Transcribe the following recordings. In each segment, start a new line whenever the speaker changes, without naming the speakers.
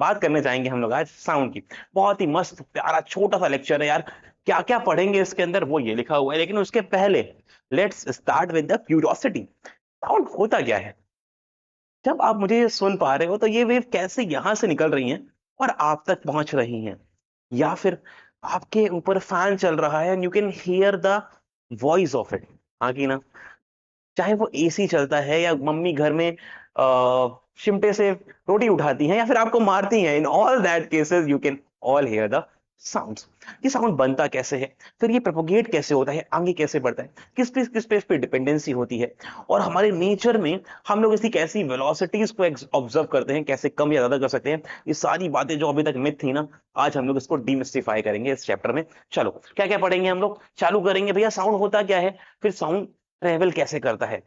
बात करने जाएंगे हम लोग आज साउंड की। बहुत ही मस्त प्यारा छोटा सा लेक्चर है यार, क्या क्या पढ़ेंगे इसके अंदर वो ये लिखा हुआ है, लेकिन उसके पहले let's start with the curiosity. Sound होता क्या है? जब आप मुझे सुन पा रहे हो तो ये वेव कैसे यहां से निकल रही हैं और आप तक पहुंच रही हैं, या फिर आपके ऊपर फैन चल रहा है and you can hear the voice of it. हाँ कि ना? चाहे वो एसी चलता है या मम्मी घर में चिमटे से रोटी उठाती हैं या फिर आपको मारती हैं, in all that cases you can all here the sounds. ये साउंड बनता कैसे है, फिर ये प्रोपोगेट कैसे होता है, आगे कैसे बढ़ता है, किस पे इस पे डिपेंडेंसी होती है, और हमारे नेचर में हम लोग इसकी कैसी वेलोसिटीज को ऑब्जर्व करते हैं, कैसे कम या ज्यादा कर सकते हैं। ये सारी बातें जो अभी तक मिथ थी ना, आज हम लोग इसको डीमिस्टिफाई करेंगे इस चैप्टर में। चलो क्या क्या पढ़ेंगे हम लोग, चालू करेंगे भैया साउंड होता क्या है, फिर साउंड ट्रेवल कैसे करता है,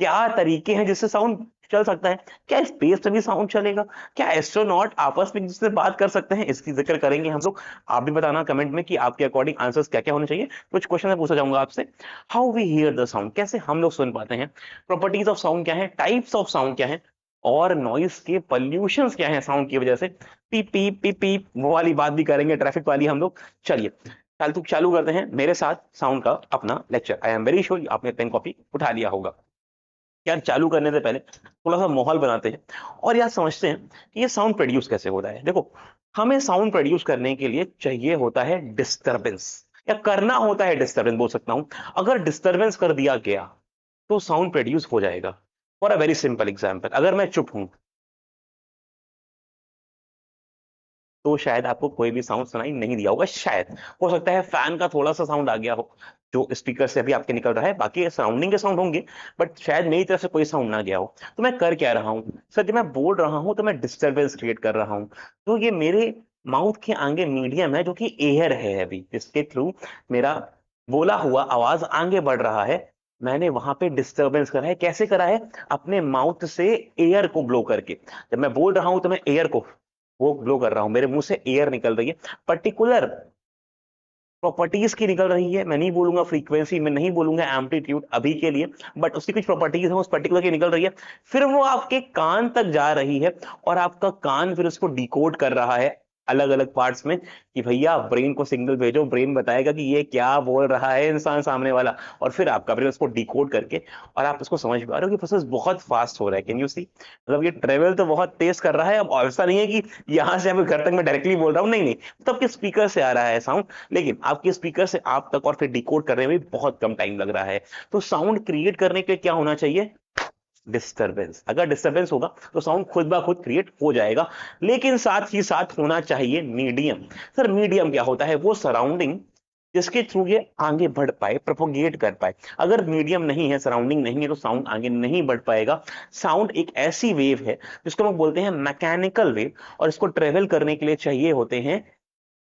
क्या तरीके हैं जिससे साउंड चल सकता है, क्या स्पेस में भी साउंड चलेगा, क्या एस्ट्रोनॉट आपस में जिससे बात कर सकते हैं, इसकी जिक्र करेंगे हम लोग। आप भी बताना कमेंट में कि आपके अकॉर्डिंग आंसर्स क्या क्या होने चाहिए। कुछ क्वेश्चन मैं पूछना चाहूंगा आपसे। How we hear the sound, कैसे हम लोग सुन पाते हैं, प्रॉपर्टीज ऑफ साउंड क्या है, टाइप्स ऑफ साउंड क्या है, और नॉइस के पॉल्यूशंस क्या है साउंड की वजह से। पीप पीप पीप पीप वो वाली बात भी करेंगे, ट्रैफिक वाली हम लोग। चलिए चालू करते हैं मेरे साथ साउंड का अपना lecture. I am very sure आपने पेन कॉपी उठा लिया होगा। यार चालू करने से पहले थोड़ा सा माहौल बनाते हैं और यार समझते हैं कि ये साउंड प्रोड्यूस कैसे होता है। देखो, हमें साउंड प्रोड्यूस करने के लिए चाहिए होता है डिस्टरबेंस, या करना होता है डिस्टरबेंस बोल सकता हूं। अगर डिस्टरबेंस कर दिया गया तो साउंड प्रोड्यूस हो जाएगा। For a very simple example, अगर मैं चुप हूं तो शायद आपको कोई भी साउंड सुनाई नहीं दिया होगा, शायद। हो सकता है फैन का थोड़ा सा साउंड आ गया हो जो स्पीकर से अभी आपके निकल रहा है, बाकी सराउंडिंग के साउंड होंगे, बट शायद मेरी तरफ से कोई साउंड ना गया हो। तो मैं कर क्या रहा हूँ सर, जब मैं बोल रहा हूँ तो मैं डिस्टरबेंस क्रिएट कर रहा हूँ। तो ये मेरे माउथ के आगे मीडियम है जो कि एयर है अभी, जिसके थ्रू मेरा बोला हुआ आवाज आगे बढ़ रहा है। मैंने वहां पे डिस्टरबेंस करा है, कैसे करा है? अपने माउथ से एयर को ब्लो करके। जब मैं बोल रहा हूं तो मैं एयर को वो ब्लो कर रहा हूं, मेरे मुंह से एयर निकल रही है, पर्टिकुलर प्रॉपर्टीज की निकल रही है। मैं नहीं बोलूंगा फ्रीक्वेंसी, मैं नहीं बोलूंगा एम्पलीट्यूड अभी के लिए, बट उसकी कुछ प्रॉपर्टीज है उस पर्टिकुलर की निकल रही है। फिर वो आपके कान तक जा रही है और आपका कान फिर उसको डिकोड कर रहा है अलग अलग पार्ट्स में, कि भैया ब्रेन को सिग्नल भेजो, ब्रेन बताएगा कि ये क्या बोल रहा है इंसान सामने वाला, और फिर आपका ब्रेन उसको डिकोड करके और आप उसको समझ पा रहे हो कि प्रोसेस बहुत फास्ट हो रहा है। Can you see? मतलब ये ट्रेवल तो बहुत तेज कर रहा है। अब ऐसा नहीं है कि यहां से अभी घर तक मैं डायरेक्टली बोल रहा हूँ, नहीं नहीं, तो आपके स्पीकर से आ रहा है साउंड, लेकिन आपके स्पीकर से आप तक और फिर डिकोड करने में भी बहुत कम टाइम लग रहा है। तो साउंड क्रिएट करने के लिए क्या होना चाहिए? डिस्टरबेंस। अगर डिस्टरबेंस होगा तो साउंड खुद ब खुद क्रिएट हो जाएगा, लेकिन साथ ही साथ होना चाहिए मीडियम। सर मीडियम क्या होता है? वो सराउंडिंग जिसके थ्रू ये आगे बढ़ पाए, प्रोपोगेट कर पाए। अगर मीडियम नहीं है, सराउंडिंग नहीं है, तो साउंड आगे नहीं बढ़ पाएगा। साउंड एक ऐसी वेव है जिसको हम बोलते हैं मैकेनिकल वेव, और इसको ट्रेवल करने के लिए चाहिए होते हैं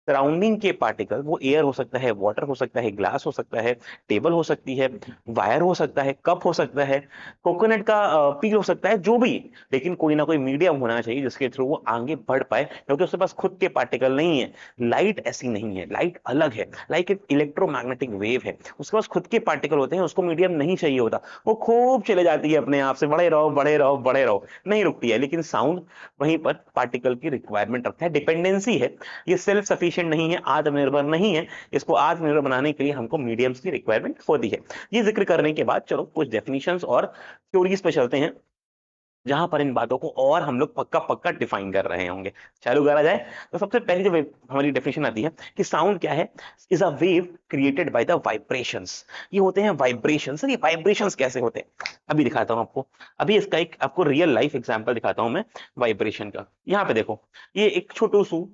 सराउंडिंग के पार्टिकल। वो एयर हो सकता है, वाटर हो सकता है, ग्लास हो सकता है, टेबल हो सकती है, वायर हो सकता है, कप हो सकता है, कोकोनट का पील हो सकता है, जो भी। लेकिन कोई ना कोई मीडियम होना चाहिए जिसके थ्रू वो आगे बढ़ पाए, क्योंकि उसके पास खुद के पार्टिकल नहीं है। लाइट ऐसी नहीं है, लाइट अलग है, लाइक एक इलेक्ट्रोमैग्नेटिक वेव है, उसके पास खुद के पार्टिकल होते हैं, उसको मीडियम नहीं चाहिए होता। वो खूब चले जाती है अपने आप से, बड़े रहो बड़े रहो बड़े रहो, नहीं रुकती है। लेकिन साउंड वहीं पर पार्टिकल की रिक्वायरमेंट रखता है, डिपेंडेंसी है। ये सेल्फ सफिशिएंट नहीं है, आत्मनिर्भर नहीं है। इसको आत्मनिर्भर बनाने के लिए हमको मीडियम्स की रिक्वायरमेंट होती है। ये जिक्र करने के बाद चलो कुछ डेफिनेशंस और थ्योरीज पे चलते हैं, जहां पर इन बातों को और हम लोग पक्का पक्का डिफाइन कर रहे होंगे। चालू करा जाए। तो सबसे पहली जो हमारी डेफिनेशन आती है कि साउंड क्या है, is a wave created by the vibrations. ये होते हैं वाइब्रेशन। सर ये वाइब्रेशंस कैसे होते हैं? अभी दिखाता हूं आपको। अभी इसका एक आपको रियल लाइफ एग्जांपल दिखाता हूं मैं वाइब्रेशन का। यहाँ पे देखो, ये एक छोटू सू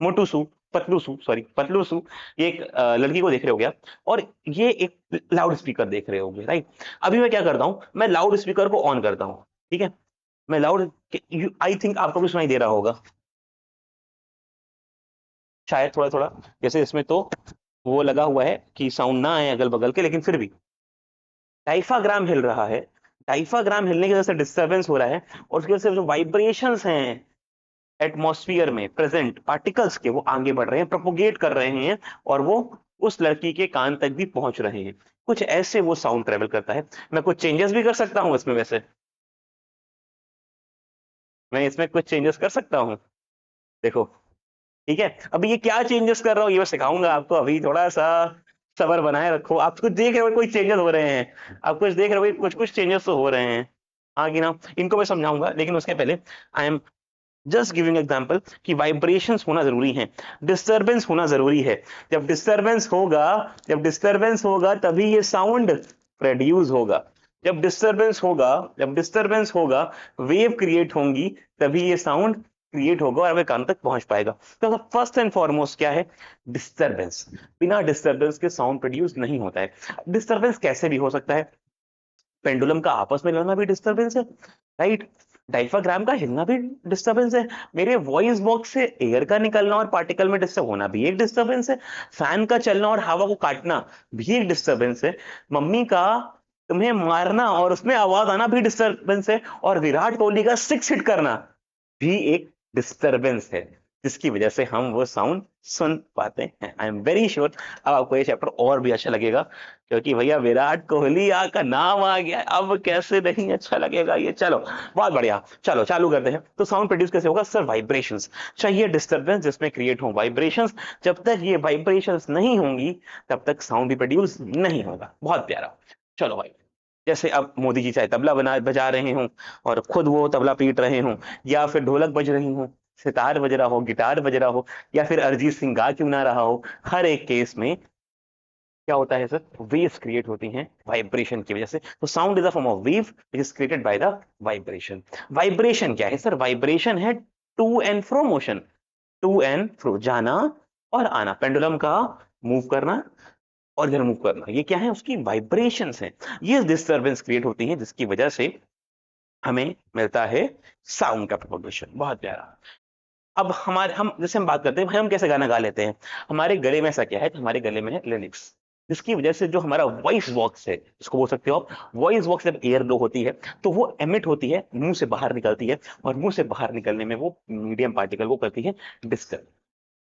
मोटू सू पतलू सू सॉरी पतलू सू, ये एक लड़की को देख रहे हो गया, और ये एक लाउड स्पीकर देख रहे होगे, राइट? अभी मैं क्या करता हूं, मैं लाउड स्पीकर को ऑन करता हूं, ठीक है? मैं लाउड, आई थिंक आपको भी सुनाई दे रहा होगा शायद थोड़ा थोड़ा। जैसे इसमें तो वो लगा हुआ है कि साउंड ना आए अगल बगल के, लेकिन फिर भी डाइफाग्राम हिल रहा है। डाइफाग्राम हिलने की वजह से डिस्टरबेंस हो रहा है, और उसकी वजह से जो वाइब्रेशंस हैं एटमॉस्फेयर में प्रेजेंट पार्टिकल्स के, वो आगे बढ़ रहे हैं, प्रोपोगेट कर रहे हैं, और वो उस लड़की के कान तक भी पहुंच रहे हैं। कुछ ऐसे वो साउंड ट्रेवल करता है। मैं कुछ चेंजेस भी कर सकता हूं इसमें वैसे। मैं इसमें कुछ चेंजेस कर सकता हूँ, देखो, ठीक है। अभी ये क्या चेंजेस कर रहा हूँ ये मैं सिखाऊंगा आपको, अभी थोड़ा सा सब्र बनाए रखो। आप कुछ देख रहे हो कोई चेंजेस हो रहे हैं, आप कुछ देख रहे हो कुछ कुछ चेंजेस तो हो रहे हैं, हाँ कि ना। इनको मैं समझाऊंगा, लेकिन उसके पहले I am just giving example कि वाइब्रेशंस होना जरूरी है, डिस्टरबेंस होना जरूरी है। जब डिस्टरबेंस होगा तभी ये साउंड प्रोड्यूस होगा। जब डिस्टरबेंस होगा वेव क्रिएट होंगी, तभी ये साउंड क्रिएट होगा और हमें कान तक पहुंच पाएगा। तो फर्स्ट एंड फॉरमोस्ट क्या है? डिस्टरबेंस। बिना डिस्टरबेंस के साउंड प्रोड्यूस नहीं होता है। डिस्टरबेंस कैसे भी हो सकता है? पेंडुलम का आपस में लड़ना भी डिस्टरबेंस है, राइट? डाइफाग्राम का हिलना भी डिस्टरबेंस है। मेरे वॉइस बॉक्स से एयर का निकलना और पार्टिकल में डिस्टर्ब होना भी एक डिस्टरबेंस है। फैन का चलना और हवा को काटना भी एक डिस्टरबेंस है। मम्मी का तुम्हें मारना और उसमें आवाज आना भी डिस्टरबेंस है। और विराट कोहली का 6 हिट करना भी एक डिस्टरबेंस है, जिसकी वजह से हम वो साउंड सुन पाते हैं। आई एम वेरी श्योर अब आपको ये चैप्टर और भी अच्छा लगेगा, क्योंकि भैया विराट कोहली का नाम आ गया, अब कैसे नहीं अच्छा लगेगा ये। चलो बहुत बढ़िया, चलो चालू करते हैं। तो साउंड प्रोड्यूस कैसे होगा सर? वाइब्रेशंस चाहिए, डिस्टरबेंस जिसमें क्रिएट हो वाइब्रेशंस। जब तक ये वाइब्रेशंस नहीं होंगी तब तक साउंड भी प्रोड्यूस नहीं होगा। बहुत प्यारा। चलो भाई, जैसे अब मोदी जी चाहे तबला बजा रहे हों और खुद वो तबला पीट रहे हों, या फिर ढोलक बज रही हो, सितार बज रहा हो, गिटार बज रहा हो, या फिर अरिजीत सिंह गा क्यों ना रहा हो, हर एक केस में क्या होता है सर? वेव्स क्रिएट होती हैं वाइब्रेशन की वजह से। तो sound is a form of wave which is created by the vibration. Vibration क्या है सर? वाइब्रेशन है to and fro motion. To and fro, जाना और आना, पेंडुलम का मूव करना और इधर मूव करना, ये क्या है? उसकी वाइब्रेशंस हैं। ये डिस्टरबेंस क्रिएट होती है जिसकी वजह से हमें मिलता है साउंड का प्रोपगेशन। बहुत प्यारा। अब हमारे हम जैसे हम बात करते हैं भाई, हम कैसे गाना गा लेते हैं? हमारे गले में ऐसा क्या है? हमारे गले में है लिरिक्स, जिसकी वजह से जो हमारा वॉइस बॉक्स है, इसको बोल सकते हो आप वॉइस बॉक्स, जब एयर लो होती है तो वो एमिट होती है, मुंह से बाहर निकलती है, और मुंह से बाहर निकलने में वो मीडियम पार्टिकल वो करती है disturb.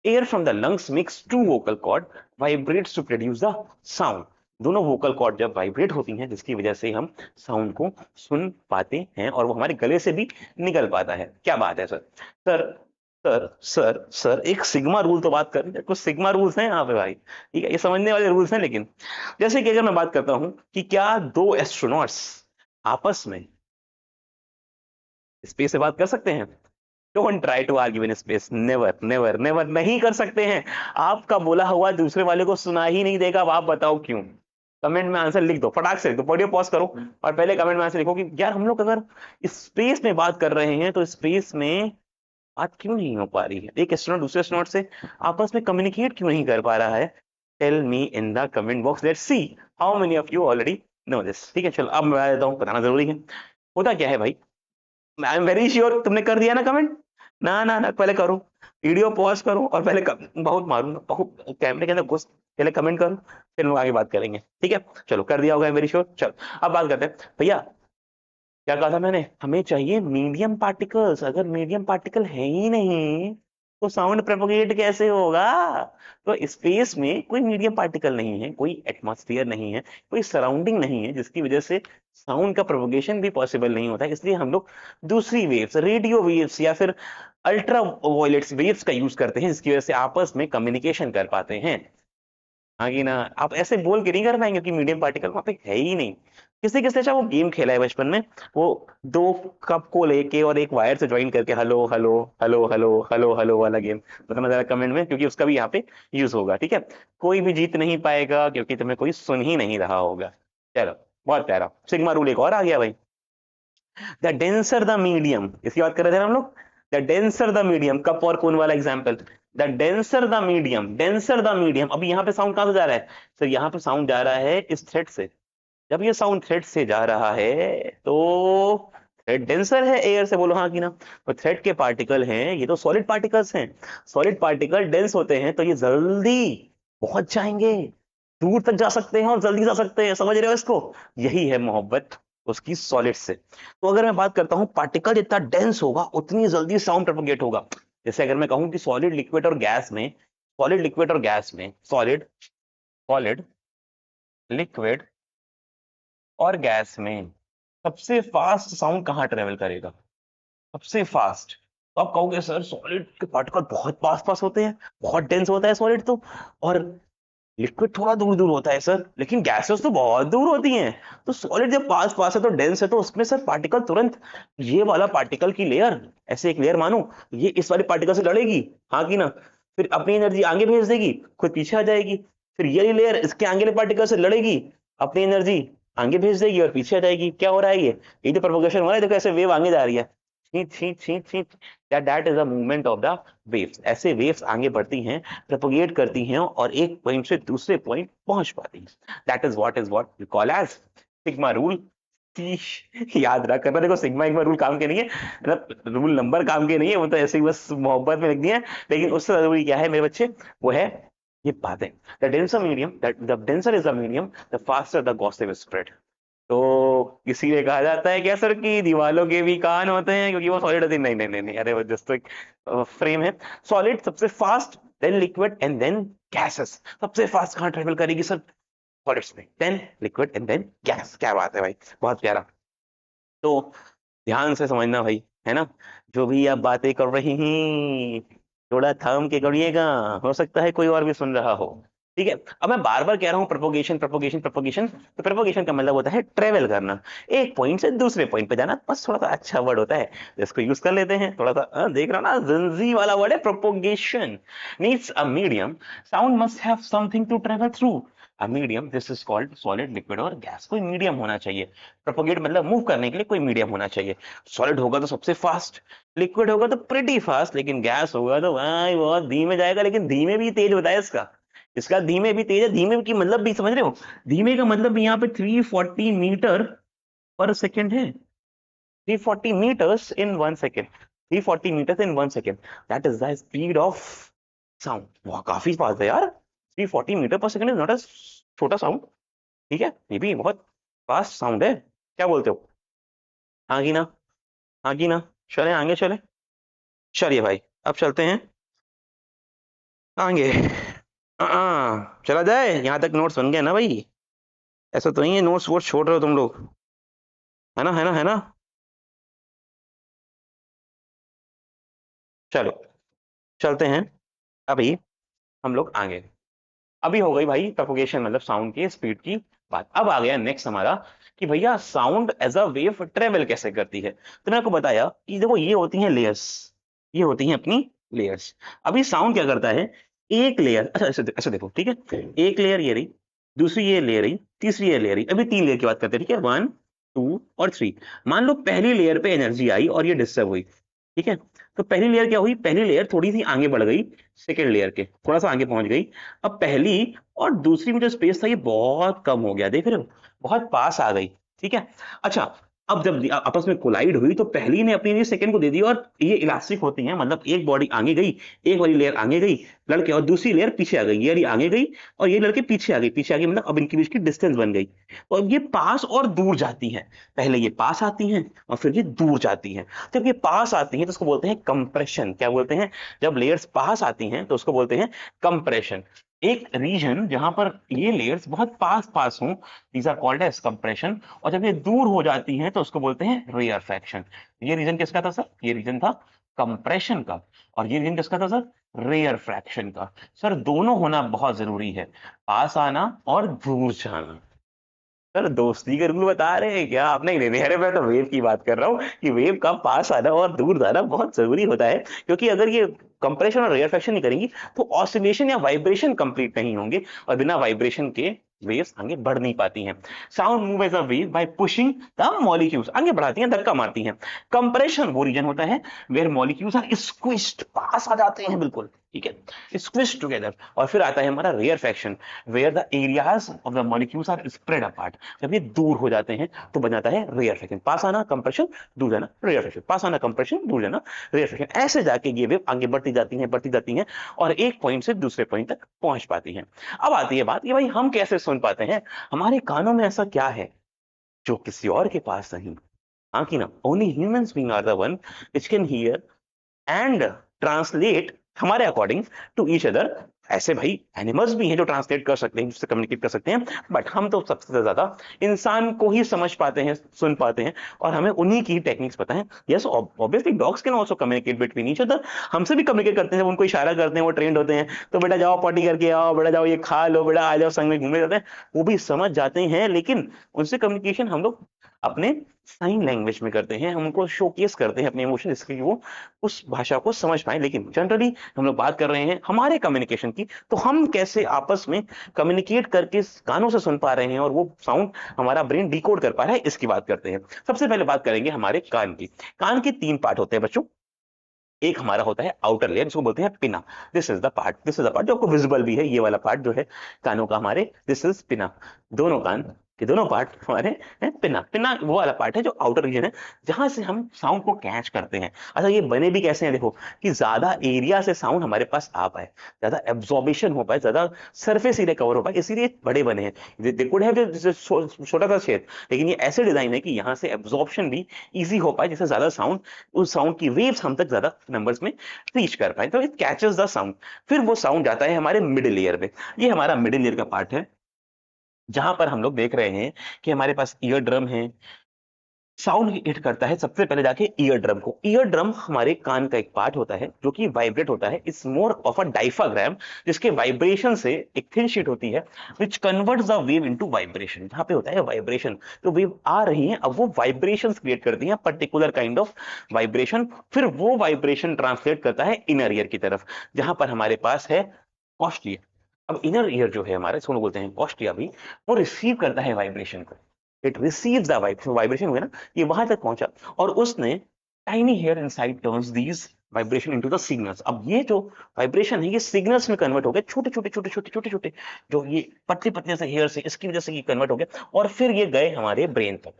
Air from the lungs mix to vocal cord vibrates to produce the sound. दोनों वोकल कॉर्ड जब वाइब्रेट होती हैं, जिसकी वजह से हम साउंड को सुन पाते हैं और वो हमारे गले से भी निकल पाता है। क्या बात है सर? सर सर एक सिग्मा रूल तो बात कर, कुछ सिग्मा रूल्स हैं यहाँ पे भाई, ठीक है? ये समझने वाले रूल्स हैं। लेकिन जैसे कि अगर मैं बात करता हूं कि क्या दो एस्ट्रोनॉट्स आपस में स्पेस से बात कर सकते हैं? Don't try to argue in space, never never never, नहीं कर सकते हैं। आपका बोला हुआ दूसरे वाले को सुना ही नहीं देगा। अब आप बताओ क्यों? कमेंट में आंसर लिख दो, फटाक से लिख दो, पॉडियो पॉज करो और पहले कमेंट में आंसर लिखो कि यार हम लोग अगर स्पेस में बात कर रहे हैं तो स्पेस में बात क्यों नहीं हो पा रही है? एक एस्ट्रोनॉट दूसरे एस्ट्रोनॉट से आपस में कम्युनिकेट क्यों नहीं कर पा रहा है? Tell me in the comment box, let's see how many of you already know this. ठीक है, चलो अब मैं बता देता हूँ, बताना जरूरी है। होता क्या है भाई, आई एम वेरी श्योर तुमने कर दिया ना कमेंट। ना ना ना, पहले करो, वीडियो पॉज करो और पहले बहुत मारूंगा, बहुत कैमरे के अंदर घुस, पहले कमेंट करो, फिर हम आगे बात करेंगे। ठीक है, चलो कर दिया होगा, वेरी श्योर। चलो अब बात करते हैं भैया, क्या कहा था मैंने? हमें चाहिए मीडियम पार्टिकल्स। अगर मीडियम पार्टिकल है ही नहीं तो साउंड प्रोपगेट कैसे होगा? तो स्पेस में कोई मीडियम पार्टिकल नहीं है, कोई एटमॉस्फेयर नहीं है, कोई सराउंडिंग नहीं है, जिसकी वजह से साउंड का प्रोपगेशन भी पॉसिबल नहीं होता है। इसलिए हम लोग दूसरी वेव्स, रेडियो वेव्स या फिर अल्ट्रा वायलेट्स वेव्स का यूज करते हैं, जिसकी वजह से आपस में कम्युनिकेशन कर पाते हैं। आगे ना, आप ऐसे बोल के नहीं कर पाएंगे कि मीडियम पार्टिकल वहां पे है ही नहीं। किसी किसी अच्छा वो गेम खेला है बचपन में, वो दो कप को लेके और एक वायर से ज्वाइन करके hello hello hello hello hello hello वाला गेम, बताना जरा कमेंट में, क्योंकि उसका भी यहाँ पे यूज होगा। ठीक है, कोई भी जीत नहीं पाएगा क्योंकि तुम्हें कोई सुन ही नहीं रहा होगा। चलो बहुत प्यारा, सिग्मा रूल एक और आ गया भाई। द डेंसर द मीडियम, इसकी बात कर रहे थे ना हम लोग। The denser the medium, cup और कोन वाला example. The denser the medium, denser the medium. अभी यहाँ पे साउंड कहां से जा रहा है सर? यहाँ पे साउंड जा रहा है इस थ्रेड से। जब ये साउंड थ्रेड से जा रहा है तो थ्रेड डेंसर है एयर से, बोलो हाँ कि ना। तो थ्रेड के पार्टिकल हैं, ये तो सॉलिड पार्टिकल्स हैं। सॉलिड पार्टिकल डेंस होते हैं तो ये जल्दी पहुंच जाएंगे, दूर तक जा सकते हैं और जल्दी जा सकते हैं। समझ रहे हो इसको? यही है मोहब्बत उसकी सॉलिड से। तो अगर मैं बात करता हूं, पार्टिकल जितना डेंस होगा उतनी जल्दी साउंड प्रोपगेट होगा। जैसे अगर मैं कहूं कि सॉलिड लिक्विड और गैस में, सॉलिड लिक्विड और गैस में, सॉलिड सॉलिड लिक्विड और गैस में सबसे फास्ट साउंड कहां ट्रेवल करेगा? सबसे फास्ट। तो आप कहोगे सर सॉलिड के पार्टिकल बहुत पास पास होते हैं, बहुत डेंस होता है सॉलिड तो, और लिक्विड थोड़ा दूर दूर होता है सर, लेकिन गैसेस तो बहुत दूर होती हैं। तो सॉलिड जब पास पास है तो डेंस है, तो उसमें सर पार्टिकल तुरंत, ये वाला पार्टिकल की लेयर, ऐसे एक लेयर मानो, ये इस वाले पार्टिकल से लड़ेगी, हाँ कि ना, फिर अपनी एनर्जी आगे भेज देगी, खुद पीछे आ जाएगी। फिर ये लेयर इसके आगे वाले पार्टिकल से लड़ेगी, अपनी एनर्जी आगे भेज देगी और पीछे आ जाएगी। क्या हो रहा है ये तो प्रोपगेशन हो रहा है, देखो ऐसे वेव आगे जा रही है, खींच खींच खींच खींच, that is the movement of the waves. ऐसे वेव्स आगे बढ़ती हैं, प्रोपोगेट करती हैं और एक पॉइंट से दूसरे पॉइंट पहुंच पाती हैं। That is what we call as sigma rule. याद रखना, देखो सिग्मा इग्मा रूल काम के नहीं है, मतलब रूल नंबर काम के नहीं है, वो तो ऐसे ही बस मोहब्बत में लिख दिया है। लेकिन उससे जरूरी क्या है मेरे बच्चे, वो है ये बातें। The denser medium, the denser is the medium, the faster the gossip spread. तो इसीलिए कहा जाता है क्या सर कि दीवालों के भी कान होते हैं, क्योंकि वो सॉलिड होती है। नहीं नहीं नहीं नहीं, अरे वो जस्ट एक फ्रेम है। सॉलिड सबसे fast, then liquid and then gases. सबसे फास्ट कहाँ ट्रेवल करेगी सर? सॉलिड्स में, then liquid and then gas. क्या बात है भाई, बहुत प्यारा। तो ध्यान से समझना भाई, है ना, जो भी आप बातें कर रही हैं थोड़ा थाम के करिएगा, हो सकता है कोई और भी सुन रहा हो। ठीक है, अब मैं बार बार कह रहा हूँ प्रोपोगेशन प्रोपोगेशन प्रोपोगेशन, तो प्रोपोगेशन का मतलब होता है ट्रेवल करना, एक पॉइंट से दूसरे पॉइंट पे जाना। बस थोड़ा सा अच्छा वर्ड होता है जिसको यूज कर लेते हैं थोड़ा सा, देख रहा ना, जिंजी वाला वर्ड है propagation. Needs a medium, sound must have something to travel through. A medium, this is called solid, liquid और गैस। कोई मीडियम होना चाहिए, प्रोपोगेट मतलब मूव करने के लिए कोई मीडियम होना चाहिए। सॉलिड होगा तो सबसे फास्ट, लिक्विड होगा तो प्रिटी फास्ट, लेकिन गैस होगा तो भाई बहुत धीमे जाएगा। लेकिन धीमे भी तेज होता है इसका, इसका धीमे भी तेज है। धीमे की मतलब भी समझ रहे हो, धीमे का मतलब यहाँ पे 340 मीटर पर सेकेंड है, 340 meters in 1 second, 340 meters in 1 second, that is the speed of sound। वह काफी फास्ट है यार, 340 मीटर पर सेकेंड इज नॉट अ छोटा साउंड। ठीक है, ये भी बहुत फास्ट साउंड है। क्या बोलते हो, हाँ की ना, हाँ की ना, चले आगे चले, चलिए भाई अब चलते हैं आगे। चला जाए, यहाँ तक नोट्स बन गए ना भाई? ऐसा तो नहीं है नोट्स वोट्स छोड़ रहे हो तुम लोग, है ना, है ना, है ना? चलो चलते हैं अभी हम लोग आगे। अभी हो गई भाई प्रोपोगेशन मतलब साउंड की स्पीड की बात। अब आ गया नेक्स्ट हमारा कि भैया sound as a wave travel कैसे करती है। तो मैंने आपको बताया कि देखो ये होती हैं लेयर्स, ये होती हैं अपनी लेयर्स। अभी साउंड क्या करता है, एक लेयर, अच्छा ऐसे ऐसे देखो, ठीक है, एक लेयर ये रही, दूसरी ये लेयर रही, तीसरी ये लेयर रही। अभी तीन लेयर की बात करते हैं, ठीक है, 1 2 और 3। मान लो पहली लेयर पे एनर्जी आई और ये डिस्टर्ब हुई, ठीक है, तो पहली लेयर क्या हुई, पहली लेयर थोड़ी सी आगे बढ़ गई, सेकेंड लेयर के थोड़ा सा आगे पहुंच गई। अब पहली और दूसरी में जो स्पेस था ये बहुत कम हो गया, देख रहे हो, बहुत पास आ गई। ठीक है, अच्छा, अब जब आपस में कोलाइड हुई तो पहली ने अपनी सेकंड को दे दी, और ये इलास्टिक होती है, मतलब एक बॉडी आगे गई, एक वाली लेयर आगे गई लड़के, और दूसरी लेयर पीछे आ गई, ये वाली आगे गई और ये लड़के पीछे आ गई, पीछे आ गई, मतलब अब इनके बीच की डिस्टेंस बन गई। तो अब ये पास और दूर जाती है, पहले ये पास आती हैं और फिर ये दूर जाती हैं। जब ये पास आती हैं तो उसको बोलते हैं कंप्रेशन। क्या बोलते हैं, जब लेयर्स पास आती हैं तो उसको बोलते हैं कंप्रेशन। एक रीजन जहां पर ये लेयर्स बहुत पास पास हों, these are called as compression. और जब ये दूर हो जाती हैं तो उसको बोलते हैं रेयरफैक्शन। ये रीजन किसका था सर, ये रीजन था कंप्रेशन का, और ये रीजन किसका था सर, रेयरफैक्शन का। सर दोनों होना बहुत जरूरी है, पास आना और दूर जाना। सर दोस्ती के रूल बता रहे हैं क्या आप? नहीं नहीं नहीं, अरे मैं तो वेव की बात कर रहा हूँ कि वेव का पास आना और दूर जाना बहुत जरूरी होता है, क्योंकि अगर ये कंप्रेशन और रेयरफैक्शन नहीं करेंगी तो ऑसिलेशन या वाइब्रेशन कंप्लीट नहीं होंगे, और बिना वाइब्रेशन के वेव्स आगे बढ़ नहीं पाती हैं। Sound move as a wave by pushing the molecules, आगे बढ़ाती हैं, धक्का मारती हैं। कंप्रेशन वो रीजन होता है वेयर मॉलिक्यूल्स आर स्क्विज्ड, पास आ जाते हैं बिल्कुल, ठीक है, स्क्विज्ड टुगेदर। और फिर आता है हमारा rarefaction, where the areas of the molecules are spread apart. जब ये दूर हो जाते हैं तो बन जाता है रेयरफैक्शन। पास आना कंप्रेशन, दूर जाना रेयरफैक्शन, पास आना कंप्रेशन, दूर जाना रेयरफैक्शन। ऐसे जाके ये वेव आगे बढ़ती जाती हैं, बढ़ती जाती हैं, और एक पॉइंट से दूसरे पॉइंट तक पहुंच पाती हैं। अब आती है बात कि भाई हम कैसे सुन पाते हैं, हमारे कानों में ऐसा क्या है जो किसी और के पास नहीं? हाँ कि ना, only humans being are the one which can hear and translate हमारे अकॉर्डिंग टू ईच अदर ऐसे भाई एनिमल्स भी हैं जो ट्रांसलेट कर सकते हैं, जिससे कम्युनिकेट कर सकते हैं, बट हम तो सबसे ज्यादा इंसान को ही समझ पाते हैं, सुन पाते हैं, और हमें उन्हीं की टेक्निक्स पता है। Yes, obviously dogs can also communicate between each other, हमसे भी कम्युनिकेट करते हैं, जब उनको इशारा करते हैं, वो ट्रेंड होते हैं, तो बेटा जाओ पॉटी करके आओ, बेटा जाओ ये खा लो, बेटा आ जाओ संग में घूमने जाते हैं, वो भी समझ जाते हैं। लेकिन उनसे कम्युनिकेशन हम लोग अपने साइन लैंग्वेज में करते हैं, हम उनको शोकेस करते हैं अपने इमोशन, इसके वो उस भाषा को समझ पाए। लेकिन जनरली हम लोग बात कर रहे हैं हमारे कम्युनिकेशन की, तो हम कैसे आपस में कम्युनिकेट करके कानों से सुन पा रहे हैं और वो साउंड हमारा ब्रेन डिकोड कर पा रहा है, इसकी बात करते हैं। सबसे पहले बात करेंगे हमारे कान की। कान के 3 पार्ट होते हैं बच्चों। एक हमारा होता है आउटर लेयर, जिसको बोलते हैं पिना। दिस इज द पार्ट जो आपको विजिबल भी है, ये वाला पार्ट जो है कानों का हमारे, दिस इज पिना। दोनों कान के दोनों पार्ट हमारे हैं पिना। पिना वो वाला पार्ट है जो आउटर रीजन है, जहां से हम साउंड को कैच करते हैं। अच्छा, ये बने भी कैसे हैं देखो, कि ज्यादा एरिया से साउंड हमारे पास आ पाए, ज्यादा एब्जॉर्बिशन हो पाए, ज्यादा सरफेस एरिया कवर हो पाए, इसीलिए बड़े बने हैं। दे कुड हैव छोटा सा शेप, लेकिन ये ऐसे डिजाइन है कि यहाँ से एब्जॉर्प्शन भी इजी हो पाए, जिससे ज्यादा साउंड, उस साउंड की वेव्स हम तक ज्यादा नंबर्स में रीच कर पाए, तो इट कैचेस द साउंड। फिर वो साउंड जाता है हमारे मिडिल ईयर में। ये हमारा मिडिल ईयर का पार्ट है, जहां पर हम लोग देख रहे हैं कि हमारे पास ईयर ड्रम है। साउंड हिट करता है सबसे पहले जाके ईयर ड्रम को। ईयर ड्रम हमारे कान का एक पार्ट होता है जो कि वाइब्रेट होता है। इट्स मोर ऑफ अ डाइफाग्राम, जिसके वाइब्रेशन से एक थिन शीट होती है which converts the wave into vibration. जहां पे होता है वाइब्रेशन, तो वेव आ रही है, अब वो वाइब्रेशंस क्रिएट करती हैं, पर्टिकुलर काइंड ऑफ वाइब्रेशन। फिर वो वाइब्रेशन ट्रांसलेट करता है इनर ईयर की तरफ, जहां पर हमारे पास है कॉस्टिया। अब इनर ईयर जो है हमारे, इसको बोलते हैं कॉस्टिया भी, वो रिसीव करता है वाइब्रेशन को। इट रिसीव्स द वाइब्रेशन हुआ ना, ये वहां तक पहुंचा, और उसने tiny hair inside turns these vibration into the signals. अब ये जो वाइब्रेशन है ये सिग्नल्स में कन्वर्ट हो गए, छोटे छोटे छोटे छोटे छोटे छोटे, जो ये पतले पतले से हेयर से, इसकी वजह से ये कन्वर्ट हो गया, और फिर ये गए हमारे ब्रेन तक,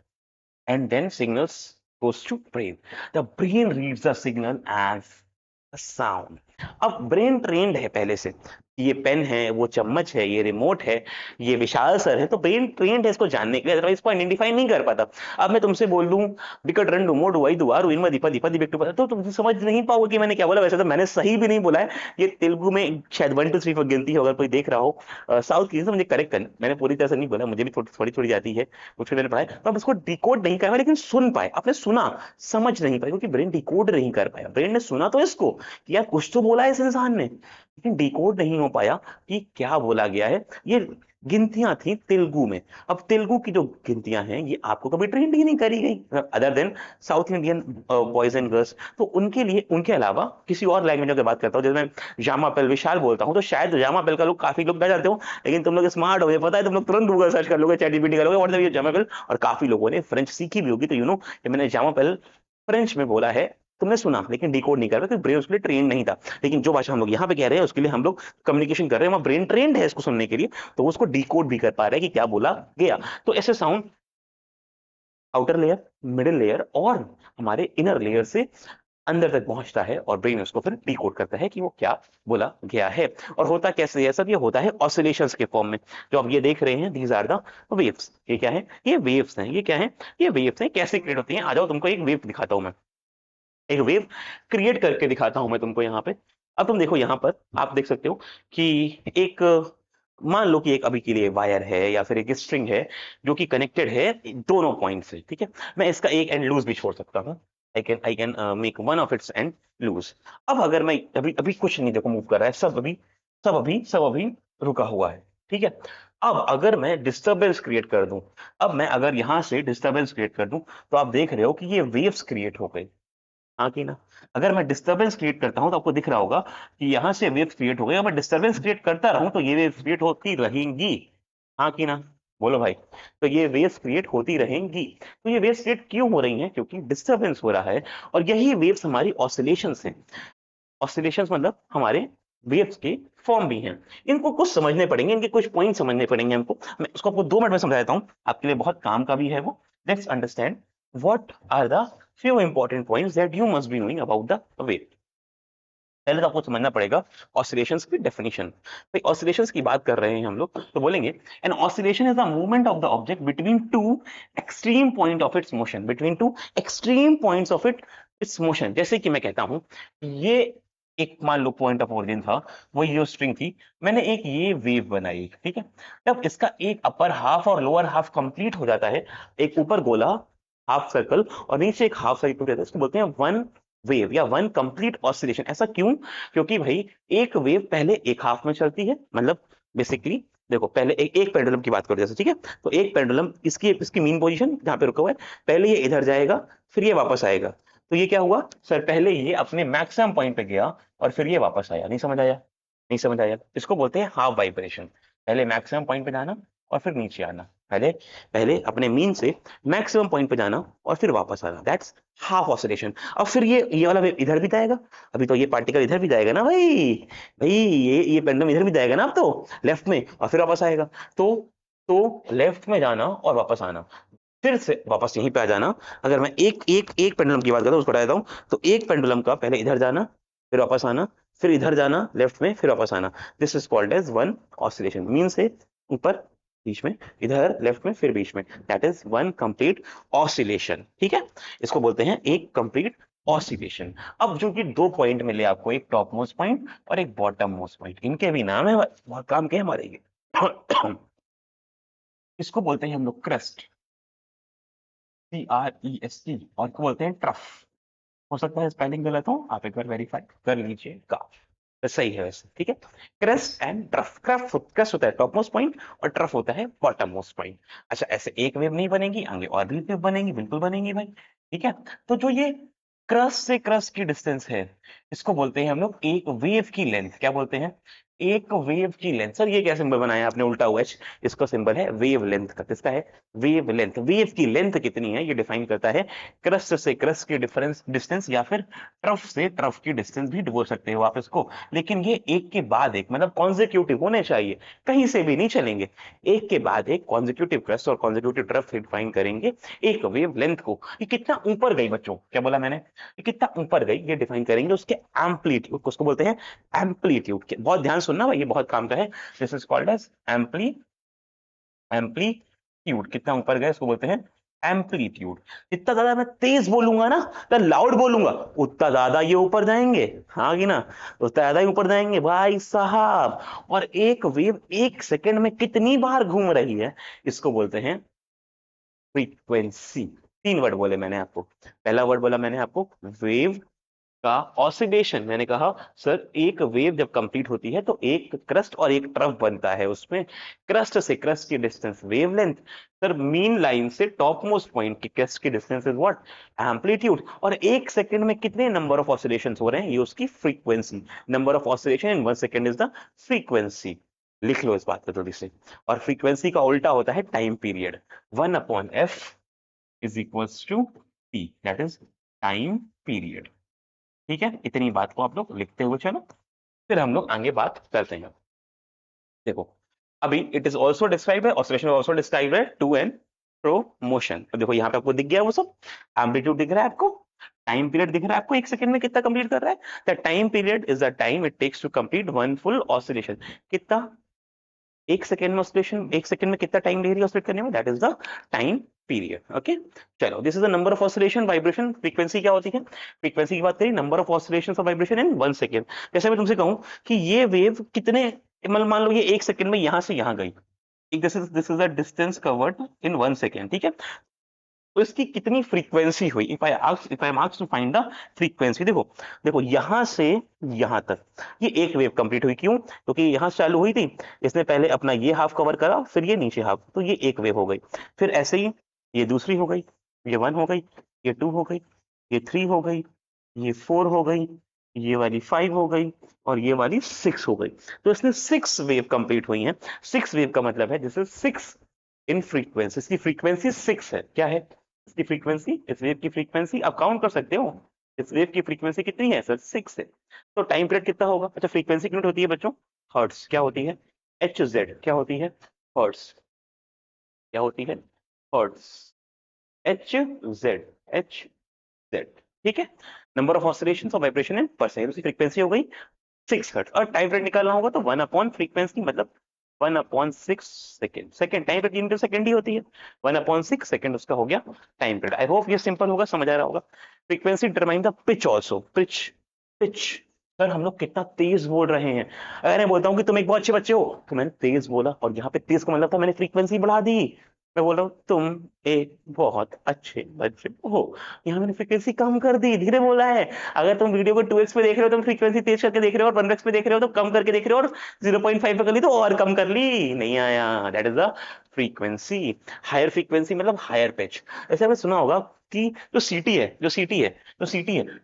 and then signals goes to brain. The brain reads the signal as a sound. अब ब्रेन ट्रेंड है पहले से, ये पेन है, वो चम्मच है, ये रिमोट है, ये विशाल सर है, तो ब्रेन ट्रेंड है इसको जानने के लिए, अदरवाइज इसको आइडेंटिफाई नहीं कर पाता। अब मैं तुमसे बोल दूं बिकट रन डू मोड वाई दुआ रुइन दीपा दीपा दीपिक टू, तो तुम समझ नहीं पाओगे कि मैंने क्या बोला। वैसे तो मैंने सही भी नहीं बोला है, ये तेलुगु में शायद 1 2 3 पर गिनती है, अगर कोई देख रहा हो साउथ की, तो मुझे करेक्ट करना, मैंने पूरी तरह से नहीं बोला, मुझे भी थोड़ी थोड़ी जाती है, कुछ मैंने पढ़ा है। तो अब इसको डिकोड नहीं कर पाया, लेकिन सुन पाए, आपने सुना, समझ नहीं पाए, क्योंकि ब्रेन डिकोड नहीं कर पाया। ब्रेन ने सुना तो इसको कि यार कुछ तो बोला है इस इंसान ने, लेकिन डिकोड नहीं हो पाया कि क्या बोला गया है। ये गिनतियां थी तेलुगु में। अब तेलुगु की जो गिनतियां हैं ये आपको कभी ट्रेंड ही नहीं करी गई, other than south Indian boys and girls. तो उनके लिए, उनके अलावा किसी और लैंग्वेज की बात करता हूँ, जैसे मैं जामापेल विशाल बोलता हूँ, तो शायद जामापेल का लोग, काफी लोग डर जाते हो, लेकिन तुम लोग स्मार्ट हो, पता है, तुम लोग तुरंत गूगल सर्च कर लोगे, चैट जीपीटी करोगे, व्हाट इज ये जामापेल। और काफी लोगों ने फ्रेंच सीखी भी होगी, तो यू नो मैंने जामापेल फ्रेंच में बोला है, तुमने सुना लेकिन डिकोड नहीं कर पाया, क्योंकि ब्रेन उसके लिए ट्रेन नहीं था। लेकिन जो भाषा हम लोग यहाँ पे कह रहे हैं उसके लिए हम लोग कम्युनिकेशन कर रहे हैं, वहां ब्रेन ट्रेंड है इसको सुनने के लिए, तो वो उसको डिकोड भी कर पा रहा है कि क्या बोला गया। तो ऐसे sound outer layer, middle layer और हमारे इनर लेयर से अंदर तक पहुंचता है, और ब्रेन उसको फिर डिकोड करता है कि वो क्या बोला गया है। और होता कैसे है सब, ये होता है ऑसिलेशंस के फॉर्म में। जो आप ये देख रहे हैं, दीज आर द वेव्स। ये क्या है, ये वेव्स हैं। ये क्या है, ये वेव्स हैं। कैसे क्रिएट होती हैं, आ जाओ तुमको एक वेव दिखाता हूं मैं, एक वेव क्रिएट करके दिखाता हूं मैं तुमको यहाँ पे। अब तुम देखो यहाँ पर, आप देख सकते हो कि एक, मान लो कि एक अभी के लिए वायर है या फिर एक स्ट्रिंग है जो कि कनेक्टेड है दोनों पॉइंट से, ठीक है। मैं इसका एक एंड लूज भी छोड़ सकता हूँ, I can make one of its end loose. अब अगर मैं अभी अभी कुछ नहीं देखो मूव कर रहा है, सब अभी रुका हुआ है, ठीक है। अब अगर मैं डिस्टरबेंस क्रिएट कर दूं, अब मैं अगर यहां से डिस्टरबेंस क्रिएट कर दूं, तो आप देख रहे हो कि ये वेव्स क्रिएट हो गई, हाँ कि ना। अगर मैं डिस्टरबेंस क्रिएट करता हूं तो आपको दिख रहा होगा कि यहां से वेव्स क्रिएट हो गई, अगर मैं डिस्टरबेंस क्रिएट करता रहूं तो ये वेव्स क्रिएट होती रहेंगी, हाँ कि ना, बोलो भाई। तो ये वेव्स क्रिएट होती रहेंगी। तो ये वेव्स क्रिएट क्यों हो रही हैं, क्योंकि डिस्टरबेंस हो रहा है, और यही वेव्स हमारी ऑसिलेशंस हैं। ऑसिलेशंस मतलब हमारे वेव्स के फॉर्म भी हैं। इनको कुछ समझने पड़ेंगे, इनके कुछ पॉइंट समझने पड़ेंगे हमको। मैं उसको आपको 2 मिनट में समझा देता हूं, आपके लिए बहुत काम का भी है वो। Let's understand what are the few important points that you must be knowing about the wave। पहले तो आपको समझना पड़ेगा ऑसिलेशंस की डेफिनेशन। भाई ऑसिलेशंस की बात कर रहे हैं हम लोग, तो बोलेंगे an oscillation is the movement of the object between two extreme point of its motion, between two extreme points of its motion. जैसे कि मैं कहता हूं ये एक मान लो पॉइंट ऑफ ओरिजिन था, वो ये स्ट्रिंग थी, मैंने एक ये वेव बनाई, ठीक है। तब इसका एक अपर हाफ और लोअर हाफ कंप्लीट हो जाता है, एक ऊपर गोला हाफ सर्कल और नीचे एक हाफ सर्कल रहता है, इसको बोलते हैं वन वेव या वन कंप्लीट ऑसिलेशन। ऐसा क्यों? क्योंकि भाई एक वेव पहले एक हाफ में चलती है, मतलब बेसिकली देखो पहले एक पेंडुलम की बात करो जैसे, ठीक है। तो एक पेंडुलम इसकी इसकी मीन पोजीशन जहां पे रुका हुआ है, पहले ये इधर जाएगा फिर ये वापस आएगा। तो ये क्या हुआ सर, पहले ये अपने मैक्सिमम पॉइंट पे गया और फिर ये वापस आया। नहीं समझ आया? नहीं समझ आया? इसको बोलते हैं हाफ वाइब्रेशन। पहले मैक्सिमम पॉइंट पे जाना और फिर नीचे आना, पहले पहले अपने मीन से मैक्सिमम पॉइंट पे जाना और फिर वापस आना, दैट्स हाफ ऑसिलेशन। अब फिर ये वाला वेव इधर भी जाएगा, अभी तो ये पार्टिकल इधर भी जाएगा ना भाई, भाई ये पेंडुलम इधर भी जाएगा ना अब तो लेफ्ट में और फिर वापस आएगा। तो लेफ्ट में जाना और वापस आना, फिर से वापस यहीं पे आ जाना। अगर मैं एक एक एक पेंडुलम की बात करता हूँ उसको बता देता हूँ, तो एक पेंडुलम का पहले इधर जाना फिर वापस आना, फिर इधर जाना लेफ्ट में फिर वापस आना, this is called as one oscillation. Mean से ऊपर बीच में, इधर लेफ्ट में फिर बीच में, that is one complete oscillation, ठीक है। इसको बोलते हैं एक कंप्लीट ऑसिलेशन। अब जो कि दो पॉइंट मिले आपको, एक टॉप मोस्ट पॉइंट और एक बॉटम मोस्ट पॉइंट, इनके भी नाम है, बहुत काम के हमारे ये इसको बोलते हैं हम लोग क्रस्ट, CREST, और को बोलते हैं ट्रफ। हो सकता है स्पेलिंग गलत हो, आप एक बार वेरीफाई कर लीजिएगा। तो सही है वैसे, ठीक है। क्रेस्ट एंड ट्रफ, क्रस्ट होता है टॉप मोस्ट पॉइंट और ट्रफ होता है बॉटम मोस्ट पॉइंट। अच्छा, ऐसे एक वेव नहीं बनेगी, आगे और भी वेव बनेगी, बिल्कुल बनेगी भाई, ठीक है। तो जो ये क्रस्ट से क्रस्ट की डिस्टेंस है, इसको बोलते हैं हम लोग एक वेव की लेंथ। क्या बोलते हैं? एक वेव की लेंथ। सर ये क्या सिंबल बनाया आपने उल्टा हुआ एच, इसका सिंबल है वेव लेंथ का। किसका है? Wave length. वेव की लेंथ कितनी है ये डिफाइन करता है क्रस्ट से क्रस्ट की डिफरेंस डिस्टेंस, या फिर ट्रफ से ट्रफ की डिस्टेंस भी बोल सकते हो आप इसको। लेकिन ये एक के बाद एक, मतलब कॉन्जिक्यूटिव होने चाहिए, कहीं से भी नहीं चलेंगे, एक के बाद एक कॉन्जिक्यूटिव क्रस्ट और कॉन्जिक्यूटिव ट्रफ से डिफाइन करेंगे एक वेव लेंथ को। ये कितना ऊपर गई बच्चों, क्या बोला मैंने, ये कितना ऊपर गई ये डिफाइन करेंगे उसके एम्पलीट्यूड को, उसको बोलते हैं एम्पलीट्यूड। बहुत ध्यान सुनना भाई, ये बहुत काम का है। This is called as amplitude. कितना ऊपर गए इसको बोलते हैं एम्पलीट्यूड। जितना ज्यादा मैं तेज बोलूंगा ना, तो लाउड बोलूंगा, उतना ज्यादा ये ऊपर जाएंगे, हाँ कि ना, उतना ज्यादा ही ऊपर जाएंगे भाई साहब। और एक वेव एक सेकंड में कितनी बार घूम रही है, इसको बोलते हैं फ्रीक्वेंसी। तीन वर्ड बोले मैंने आपको। पहला वर्ड बोला मैंने आपको वेव का ऑसिलेशन। मैंने कहा सर एक वेव जब कंप्लीट होती है तो एक क्रस्ट और एक ट्रफ बनता है, उसमें क्रस्ट से क्रस्ट की distance wavelength. Sir mean line से टॉप मोस्ट पॉइंट की क्रस्ट की डिस्टेंस इज व्हाट? एम्पलीट्यूड। और एक सेकंड में कितने नंबर ऑफ ऑसिलेशंस हो रहे हैं, ये उसकी frequency. Number of oscillation in one second is the frequency. लिख लो इस बात को जल्दी से। और फ्रीक्वेंसी का उल्टा होता है time period. 1/f is equals to T, that is time period. ठीक है, इतनी बात को आप लोग लिखते हुए चलो, फिर हम लोग आगे बात करते हैं। देखो अभी इट इज ऑल्सो डिस्क्राइब है, ऑसिलेशन ऑल्सो डिस्क्राइब है टू एंड फ्रो मोशन। देखो यहाँ पे आपको दिख गया वो सब, एम्पलीट्यूड दिख रहा है आपको, टाइम पीरियड दिख रहा है आपको, एक सेकंड में कितना कंप्लीट कर रहा है। The time period is the time it takes to complete one full oscillation. कितना? एक सेकंड में ऑसिलेशन, एक सेकंड में कितना टाइम ले रही है ऑसिलेट करने में, that is the time period. Okay, चलो this is the number of oscillation vibration. Frequency क्या होती है? फ्रीक्वेंसी की बात करें, number of oscillations of vibration in one second. जैसे मैं तुमसे कहूं कि ये वेव कितने, मतलब मान लो ये एक सेकंड में यहां से यहां गई, this is the distance covered in one second, ठीक है। तो इसकी कितनी फ्रीक्वेंसी हुई, if I am asked to find the frequency. देखो देखो यहां से यहां तक ये एक वेव कंप्लीट हुई, क्यों? क्योंकि यहां से चालू हुई थी, इसने पहले अपना ये हाफ कवर करा, फिर ये नीचे हाफ, तो ये एक वेव हो गई। फिर ऐसे ही ये दूसरी हो गई, ये वन हो गई, ये टू हो गई, ये थ्री हो गई, ये फोर हो गई, ये वाली फाइव हो गई, और ये वाली सिक्स हो गई। तो इसने सिक्स वेव कंप्लीट हुई हैं। सिक्स वेव का मतलब है जैसे सिक्स इन फ्रीक्वेंसी, इसकी फ्रीक्वेंसी सिक्स है। क्या है इसकी फ्रीक्वेंसी? इस वेव की फ्रीक्वेंसी आप काउंट कर सकते हो, इस वेव की फ्रीक्वेंसी कितनी है सर? सिक्स है। तो टाइम पीरियड कितना होगा? अच्छा, फ्रीक्वेंसी यूनिट होती है बच्चों हर्ट्स। क्या होती है? H Z. क्या होती है? हर्ट्स। क्या होती है? Hertz. H Z, H Z, ठीक है। Number of oscillation of vibration in per second, उसकी फ्रीक्वेंसी हो गई 6 हर्ट्ज। और टाइम पीरियड निकालना होगा तो 1/फ्रीक्वेंसी, मतलब 1/6 second. Second time period unit second ही होती है, 1/6 सेकेंड उसका हो गया टाइम पीरियड। आई होप ये सिंपल होगा, समझ आ रहा होगा। Frequency determine the pitch also, pitch, pitch sir हम लोग कितना तेज बोल रहे हैं। अगर मैं बोलता हूँ कि तुम एक बहुत अच्छे बच्चे हो तो मैंने तेज बोला, और यहाँ पे तेज का मतलब था मैंने फ्रीक्वेंसी बढ़ा दी। मैं बोल रहा हूँ तुम एक बहुत अच्छे बच्चे हो, यहाँ मैंने फ्रीक्वेंसी कम कर दी, धीरे बोला है। अगर तुम वीडियो को 2x पे देख रहे हो, तुम फ्रीक्वेंसी तेज करके देख रहे हो, और 1x पे देख रहे हो तो कम करके देख रहे हो, और 0.5 पे कर ली तो और कम कर ली, नहीं आया। That is the frequency. Higher frequency मतलब हायर पिच। ऐसे आपने सुना होगा कि जो सीटी है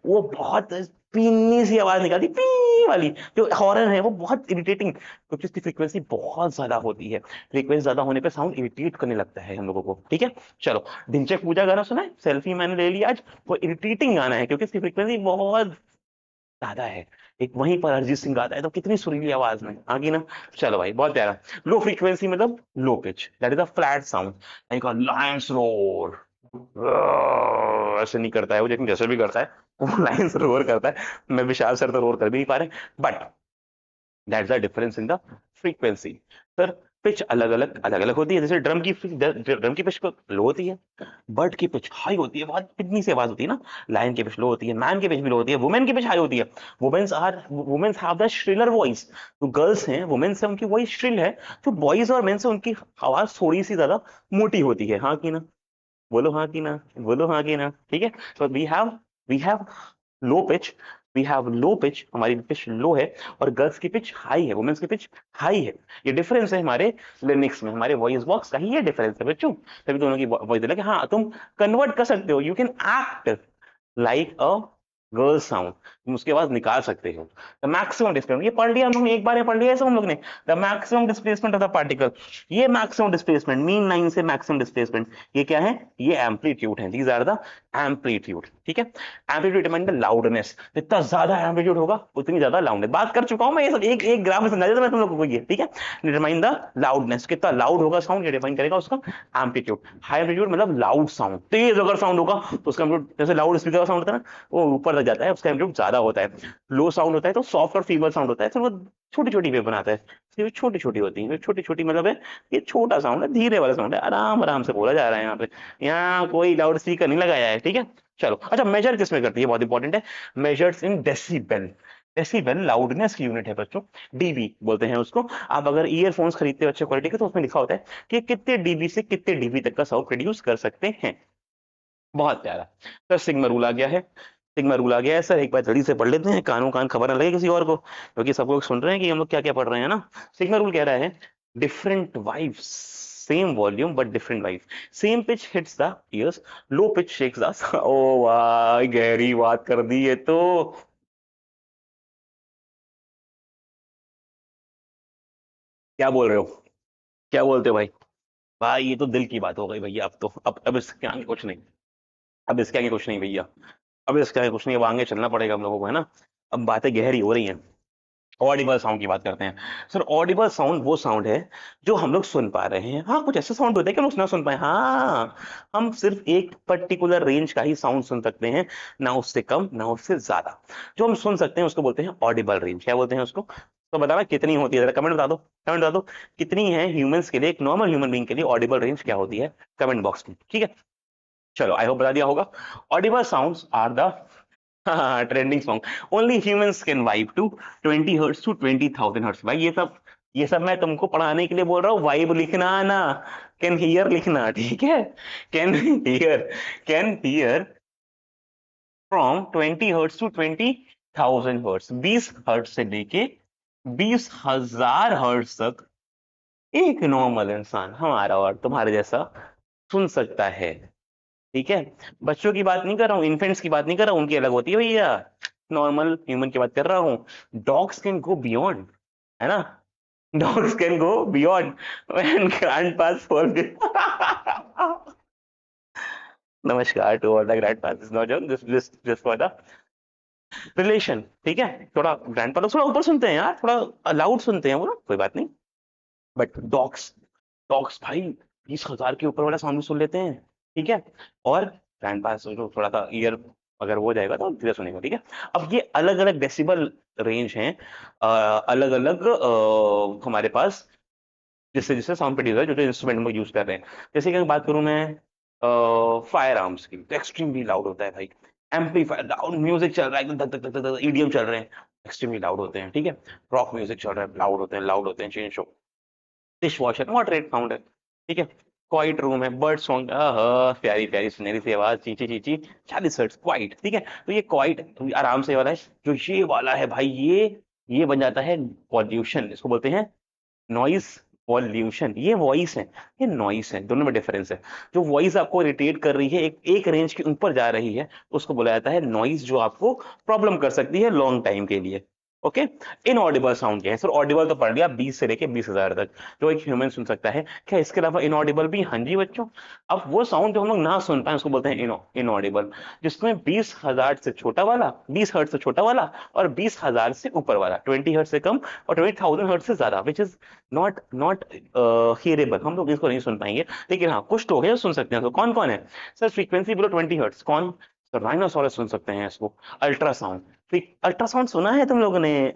वो बहुत पीनी सी आवाज निकालती, पी वाली जो हॉर्न है वो बहुत इरिटेटिंग, क्योंकि उसकी फ्रीक्वेंसी बहुत ज्यादा होती है। फ्रीक्वेंसी ज्यादा होने पे साउंड इरिटेट करने लगता है हम लोगों को, ठीक है। चलो, ढिंचैक पूजा गाना सुना है, सेल्फी मैंने ले लिया आज, वो इरिटेटिंग गाना है क्योंकि इसकी फ्रीक्वेंसी बहुत ज्यादा है। एक वहीं पर अरिजीत सिंह गाता है तो कितनी सुरीली आवाज में आगे ना। चलो भाई, बहुत प्यारा। लो फ्रीक्वेंसी मतलब low pitch, that is a flat sound, like a Lions roar. ऐसे नहीं करता है वो, लेकिन जैसे भी करता है वो लायंस रोर करता है। मैं विशाल सर तो रोर कर भी नहीं पा रहे, but that's the difference in the frequency. Sir pitch अलग अलग होती है, जैसे ड्रम की पिच लो होती है, बर्ड की पिच हाई होती है, बहुत पिटनी सी आवाज होती है ना। लायन की पिच लो होती है, मैन की पिच भी लो होती है, वुमेन की पिच हाई होती है। Women's have the shriller voice. जो गर्ल्स हैं, वुमेन्स है, उनकी वॉइस श्रिल है। जो बॉयज और मेन्स है उनकी आवाज थोड़ी सी ज्यादा मोटी होती है, हाँ की ना। बोलो हाँ की ना, बोलो हाँ की ना, ठीक है। So we have low pitch, we have low pitch, हमारी पिच लो है, और गर्ल्स की पिच हाई है, वुमेन्स की पिच हाई है। ये डिफरेंस है हमारे लिरिक्स में, हमारे वॉइस बॉक्स का ही ये डिफरेंस है बच्चों। तभी दोनों की वॉइस अलग है। हाँ, तुम कन्वर्ट कर सकते हो, you can act like a girl sound, तुम उसके बाद निकाल सकते हो। द मैक्सिमम डिस्प्लेसमेंट, ये पढ़ लिया हम लोग ने, एक बार ये पढ़ लिया है सब हम लोग ने। The maximum displacement of the particle, ये मैक्सिमम डिस्प्लेसमेंट, मीन लाइन से मैक्सिमम डिस्प्लेसमेंट, ये क्या है, ये एम्पलीट्यूड है, दीज आर द एम्पलीट्यूड, ठीक है। एम्पलीट्यूड डिटरमाइन द लाउडनेस, जितना ज्यादा एम्पलीट्यूड होगा उतनी ज्यादा लाउडनेस। बात कर चुका हूं मैं ये सब, एक एक ग्राफ में समझा दिया था मैं तुम लोगों को ये, ठीक है। डिटरमाइन द लाउडनेस, कितना लाउड होगा साउंड, ये डिफाइन करेगा उसका एम्पलीट्यूड। हाई एम्पलीट्यूड मतलब लाउड साउंड, तेज अगर साउंड होगा तो उसका एम्पलीट्यूड, जैसे लाउड स्पीकर का साउंड होता है ना, वो ऊपर तक जाता है, उसका एम्पलीट्यूड ज्यादा होता है। लो साउंड होता है तो सॉफ्ट और फीबल साउंड होता है, तो वो छोटी छोटी वेव बनाता है। ये छोटी छोटी होती है, छोटी छोटी मतलब है, ये छोटा साउंड है, धीरे वाला साउंड है, आराम आराम से बोला जा रहा है यहाँ पे। यहाँ कोई लाउड स्पीकर नहीं लगाया है, ठीक है। चलो, अच्छा, मेजर किस में करती है, बहुत इंपॉर्टेंट है। Measures in decibel. Decibel loudness की यूनिट है बच्चों, डीबी बोलते हैं उसको। आप अगर ईयरफोन्स खरीदते हो अच्छे क्वालिटी के, तो उसमें लिखा होता है कि कितने डीबी से कितने डीबी तक का साउंड प्रोड्यूस कर सकते हैं। बहुत प्यारा। सर सिग्मा रूल आ गया है, सिग्मा रूल आ गया है सर, एक बार जल्दी से पढ़ लेते हैं, कानों कान खबर ना लगे किसी और को, क्योंकि सब लोग सुन रहे हैं कि हम लोग क्या क्या पढ़ रहे हैं ना। सिग्मा रूल कह रहा है different vibes, same volume but different vibes, same pitch hits the ears, low pitch shakes the. ओ वाह, गहरी बात कर दी है तो। क्या बोल रहे हो, क्या बोलते हो भाई। भाई ये तो दिल की बात हो गई भैया, अब तो अब इसके आगे कुछ नहीं, अब इसके आगे कुछ नहीं भैया, अब इसके आगे कुछ नहीं, अब आगे चलना पड़ेगा हम लोगों को, है ना। अब बातें गहरी हो रही हैं। ऑडिबल साउंड की बात करते हैं। सर ऑडिबल साउंड वो साउंड है जो हम लोग सुन पा रहे हैं। हाँ, कुछ ऐसे साउंड होते हैं कि हम लोग ना सुन पाए, हाँ। हम सिर्फ एक पर्टिकुलर रेंज का ही साउंड सुन सकते हैं, ना उससे कम ना उससे ज्यादा। जो हम सुन सकते हैं उसको बोलते हैं ऑडिबल रेंज। क्या बोलते हैं उसको, तो बताना कितनी होती है, जरा कमेंट बता दो, कमेंट बता दो। कितनी है ह्यूमंस के लिए, एक नॉर्मल ह्यूमन बीइंग के लिए ऑडिबल रेंज क्या होती है, कमेंट बॉक्स में, ठीक है। चलो, आई होप बता दिया होगा। Audible sounds are the trending song, only humans can vibe to 20 hertz to 20,000 hertz. भाई ये सब मैं तुमको पढ़ाने के लिए बोल रहा हूँ, वाइब लिखना ना, कैन हियर लिखना, ठीक है। Can hear, can hear from 20 hertz to 20,000 hertz, 20 hertz से लेके 20,000 हर्ट्ज तक एक नॉर्मल इंसान हमारा और तुम्हारे जैसा सुन सकता है, ठीक है। बच्चों की बात नहीं कर रहा हूँ, इन्फेंट्स की बात नहीं कर रहा हूँ, उनकी अलग होती है भैया। नॉर्मल ह्यूमन की बात कर रहा हूँ। डॉग्स कैन गो बियॉन्ड, है ना। Dogs can go beyond when grandpas forget. नमस्कार to all the grandpas, no joke, this just for the relation, ठीक है। थोड़ा ग्रैंडपा लोग थोड़ा ऊपर सुनते हैं यार, थोड़ा लाउड सुनते हैं वो ना, कोई बात नहीं। बट डॉग्स, डॉग्स भाई 20,000 के ऊपर वाला साउंड भी सुन लेते हैं, ठीक है। और बैंड पास जो थोड़ा सा ईयर अगर हो जाएगा तो धीरे सुनेगा, ठीक है। अब ये अलग अलग डेसिबल रेंज हैं, अलग अलग हमारे पास, जिससे जिससे साउंड प्रोड्यूसर जो जो इंस्ट्रूमेंट में यूज कर रहे हैं। जैसे कि अगर बात करूं मैं फायर आर्म्स की, तो एक्सट्रीमली लाउड होता है भाई। एम्पलीफायर लाउड, म्यूजिक चल रहा है, ईडीएम चल रहे हैं, एक्सट्रीमली लाउड होते हैं, ठीक है। रॉक म्यूजिक चल रहा है, लाउड होते हैं, chain show. Dish washer moderate sound है, ठीक है। क्वाइट रूम है, बर्ड सॉन्ग, प्यारी प्यारी सुनहरी सी आवाज, चींची चींची, 40 हर्ट्ज क्वाइट, ठीक है। तो ये क्वाइट आराम से वाला है। जो ये वाला है भाई, ये बन जाता है पॉल्यूशन, इसको बोलते हैं नॉइस पॉल्यूशन। ये वॉइस है, ये नॉइस है, दोनों में डिफरेंस है। जो वॉइस आपको इरिटेट कर रही है, एक रेंज के ऊपर जा रही है, उसको बोला जाता है नॉइस, जो आपको प्रॉब्लम कर सकती है लॉन्ग टाइम के लिए। ओके। इनऑडिबल साउंड क्या है सर? ऑडिबल तो पढ़ लिया, 20 से लेके 20,000 तक जो एक ह्यूमन सुन सकता है। क्या इसके अलावा इनऑडिबल भी? हाँ जी बच्चों। अब वो साउंड जो हम लोग ना सुन पाए उसको बोलते हैं इनऑडिबल, जिसमें 20,000 से छोटा वाला, 20 हर्ट्ज से छोटा वाला, और 20,000 से ऊपर वाला, 20 हर्ट्ज से कम और 20,000 हर्ट्ज से ज्यादा, विच इज नॉट नॉट हियरेबल। हम लोग इसको नहीं सुन पाएंगे, लेकिन हाँ कुछ लोग हैं जो सुन सकते हैं। तो कौन कौन है सर? फ्रीक्वेंसी बिलो 20 हर्ट्ज, कौन? तो राइनोसोरस सुन सकते हैं इसको। अल्ट्रासाउंड, अल्ट्रासाउंड सुना है तुम लोगों ने?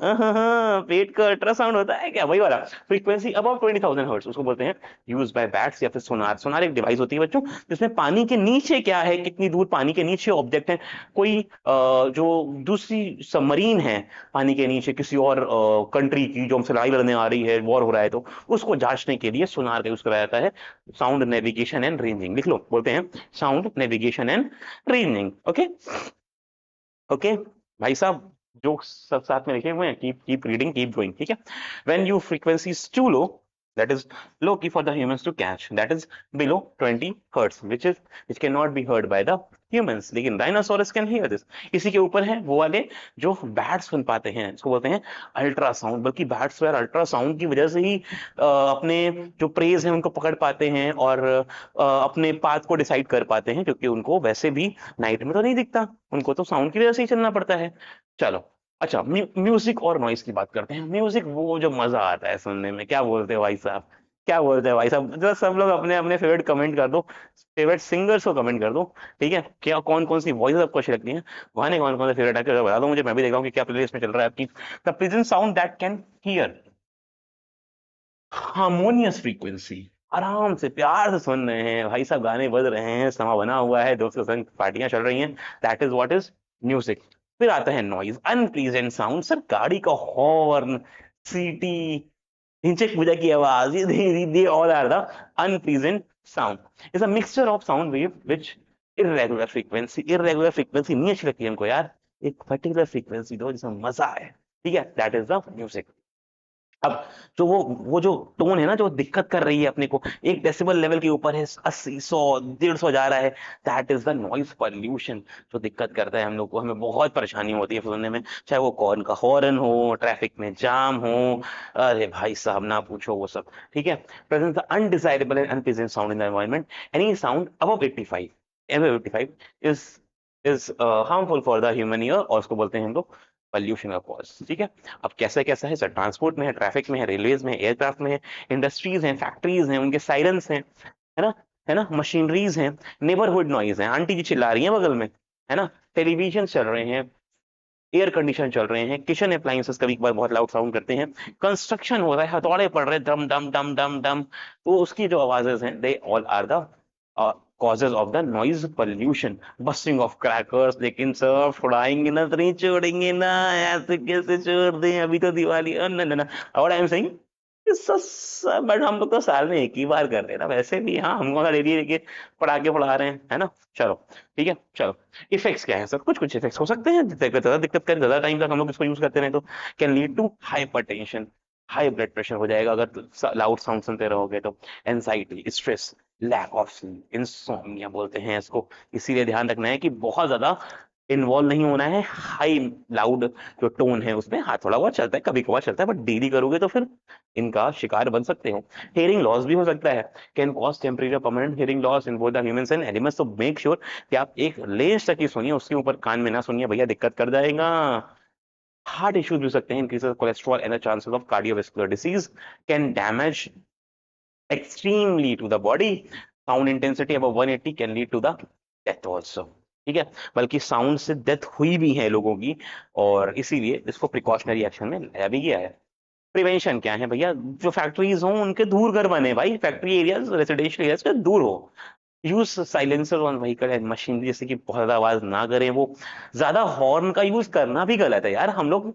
पेट का अल्ट्रासाउंड होता है क्या? वही वाला। फ्रीक्वेंसी अबव 20,000 हर्ट्ज, उसको बोलते हैं यूज बाय बैट्स या फिर सोनार। सोनार एक डिवाइस होती है बच्चों, जिसमें पानी के नीचे क्या है, कितनी दूर पानी के नीचे ऑब्जेक्ट है, कोई जो दूसरी सबमरीन है पानी के नीचे किसी और कंट्री की, जो हमसे लड़ाई लड़ने आ रही है, वॉर हो रहा है, तो उसको जांचने के लिए सोनार का यूज कराया जाता है। साउंड नेविगेशन एंड रेंजिंग, लिख लो, बोलते हैं sound navigation and ranging. Okay. Okay भाई साहब, जो सब साथ में लिखे हुए हैं, keep keep reading, keep going, ठीक है। When you frequency is too low, that is low key for the humans to catch, that is below 20 hertz, which cannot be heard by the humans, लेकिन dinosaurs can hear this. इसी के ऊपर है वो वाले जो बैट्स सुन पाते हैं, इसको बोलते हैं अल्ट्रासाउंड। बल्कि बैट्स यार अल्ट्रासाउंड की वजह से ही अपने जो प्रेज है उनको पकड़ पाते हैं, और अपने पाथ को डिसाइड कर पाते हैं, क्योंकि उनको वैसे भी नाइट में तो नहीं दिखता, उनको तो साउंड की वजह से ही चलना पड़ता है। चलो, अच्छा म्यूजिक और नॉइस की बात करते हैं। म्यूजिक, वो जो मजा आता है सुनने में, क्या बोलते हो भाई साहब? क्या बोलते हैं भाई साहब? जो सब लोग अपने अपने फेवरेट कमेंट कर दो, फेवरेट सिंगर्स को कमेंट कर दो, ठीक है। क्या कौन कौन सी वॉइस आपको अच्छी लगती है, गाने कौन कौन से फेवरेट है, बता दो मुझे, मैं भी देख रहा हूँ कि क्या प्लेलिस्ट में चल रहा है आपकी। The present sound that can hear harmonious frequency, आराम से प्यार से सुन रहे हैं भाई साहब, गाने बज रहे हैं, समा बना हुआ है, दोस्तों के संग पार्टियां चल रही हैं, that is what is music. फिर आता है नॉइज, अनप्लीजेंट साउंड, सर गाड़ी का हॉर्न, सीटी, इंचक पूजा की आवाज, ये all are the unpleasant sound. Is a mixture of sound wave which irregular frequency नहीं अच्छी लगती हमको यार, एक पर्टिकुलर फ्रीक्वेंसी दो जिसमें मजा है, ठीक है, दैट इज द म्यूजिक। अब जो वो जो टोन है ना, जो दिक्कत कर रही है अपने को, 1 डेसिबल लेवल के ऊपर है, 80, 100, 150 जा रहा है, that is the noise pollution, जो दिक्कत करता है हम लोग को, हमें बहुत परेशानी होती है सुनने में, चाहे वो कॉर्न का हॉर्न हो, ट्रैफिक में जाम हो, अरे भाई साहब ना पूछो वो सब, ठीक है। Present the undesirable and unpleasant sound in the environment, any sound above 85, above 85 is is harmful for the human ear, और उसको बोलते हैं हम लोग पॉल्यूशन का कॉज, ठीक है। अब कैसा कैसा है सर? ट्रांसपोर्ट में है, ट्रैफिक में है, रेलवेज में है, एयरक्राफ्ट में है, इंडस्ट्रीज हैं, फैक्ट्रीज हैं, उनके साइरेंस हैं, है ना, है ना, मशीनरीज हैं, नेबरहुड नॉइज है, आंटी जी चिल्ला रही हैं बगल में, है ना, टेलीविजन चल रहे हैं, एयर कंडीशन चल रहे हैं, किचन अप्लायंसेस कभी कभार बहुत लाउड साउंड करते हैं, कंस्ट्रक्शन हो रहा है, हथौड़े पड़ रहे हैं, डम डम डम डम डम, तो उसकी जो आवाजें हैं, they all are the causes of the noise pollution, busting of crackers। लेकिन सर फुड़ाएंगे ना तो नहीं छोड़ेंगे ना, ऐसे कैसे छोड़ दें, अभी तो दिवाली, ना ना ना। और आई एम सेइंग, बट हम लोग तो साल में एक ही बार कर रहे हैं ना, वैसे भी हाँ, हमको ना डेली लेके पटाखे फुड़ा रहे हैं, है ना। चलो ठीक है, चलो। इफेक्ट्स क्या है सर? कुछ कुछ इफेक्ट्स हो सकते हैं, ज्यादा दिक्कत करें, ज्यादा टाइम तक हम लोग इसको यूज करते रहे तो can lead to hypertension, high blood pressure हो जाएगा अगर लाउड साउंड सुनते रहोगे तो, anxiety, stress, lack of sleep, insomnia बोलते हैं इसको। इसीलिए ध्यान रखना है कि बहुत ज्यादा इन्वॉल्व नहीं होना है हाई लाउड जो टोन है उसमें। हाँ थोड़ा बहुत चलता है, कभी कभार चलता है, बट डेली करोगे तो फिर इनका शिकार बन सकते हो। हियरिंग लॉस भी हो सकता है, can cause temporary permanent hearing loss in both the humans and animals. तो मेक श्योर कि आप एक रेंज तक ही सुनिए, उसके ऊपर कान में ना सुनिए भैया, दिक्कत कर जाएगा। हार्ट इश्यूज भी हो सकते हैं, increases cholesterol and the chances of cardiovascular disease, can damage extremely to the body, sound intensity above 180 can lead to the death also, ठीक है। बल्कि साउंड से डेथ हुई भी है लोगों की, और इसीलिए इसको प्रिकॉशनरी एक्शन में लाया भी गया है। प्रिवेंशन क्या है भैया? जो फैक्ट्रीज हो उनके दूर घर बने भाई, फैक्ट्री एरियाज, रेसिडेंशियल एरियाज के दूर हो। Use silencer on vehicle and machinery, जैसे कि बहुत ज्यादा आवाज ना करें। वो ज्यादा हॉर्न का यूज करना भी गलत है यार, हम लोग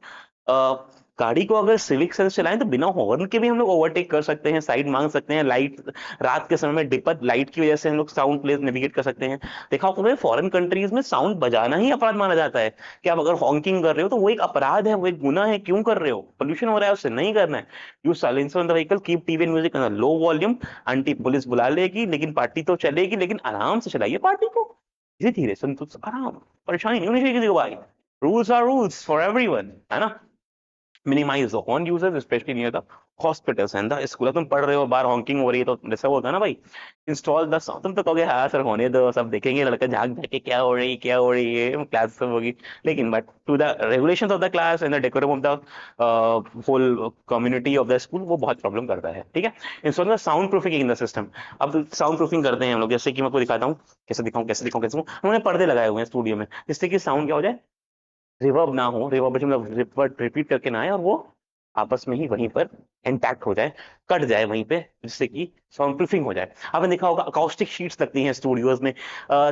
गाड़ी को अगर सिविक सेंस चलाएं तो बिना हॉर्न के भी हम लोग ओवरटेक कर सकते हैं, साइड मांग सकते हैं, लाइट रात के समय में डिपर लाइट की वजह से हम लोग साउंड प्लेस नेविगेट कर सकते हैं। देखा होगा फॉरेन कंट्रीज में साउंड बजाना ही अपराध माना जाता है कि आप अगर हॉकिंग कर रहे हो तो वो एक अपराध है, वो एक गुनाह है, क्यों कर रहे हो, पोल्यूशन हो रहा है, उससे नहीं करना है। Use silencer on the vehicle, keep TV and music on low volume. Aunty police बुला लेगी लेकिन पार्टी तो चलेगी, लेकिन आराम से चलाइए पार्टी को, धीरे धीरे संतुष्ट आराम, परेशानी नहीं होनी चाहिए किसी को भाई। Rules are rules for everyone, है ना। Minimize the horn uses specially near the hospitals and the school. तुम पढ़ रहे हो बाहर हॉकिंग हो रही है तो जैसा होता है ना भाई, इंस्टॉल द साउंड, तुम तो कहोगे हाँ सर होने दो, सब देखेंगे, लड़का झांक झांक के क्या हो रही क्या हो रही है, क्लास सब होगी। लेकिन but to the regulations of the class and the decorum of the whole community of the school वो बहुत प्रॉब्लम करता है, ठीक है। Install the sound proofing in the system. अब साउंड प्रूफिंग करते हैं हम लोग, जैसे कि मैं आपको दिखाता हूँ कैसे दिखाऊं कैसे दिखाऊं कैसे दिखाऊं। हमने पर्दे लगाए हुए हैं स्टूडियो में जिससे कि साउंड क्या हो जाए, रिवर्ब ना हो, रिवर्ब मतलब रिपीट करके ना आए, और वो आपस में ही वहीं पर इंटैक्ट हो जाए, कट जाए वहीं पे, जिससे कि साउंड प्रूफिंग हो जाए। आपने देखा होगा अकाउस्टिक शीट्स लगती हैं स्टूडियोज में,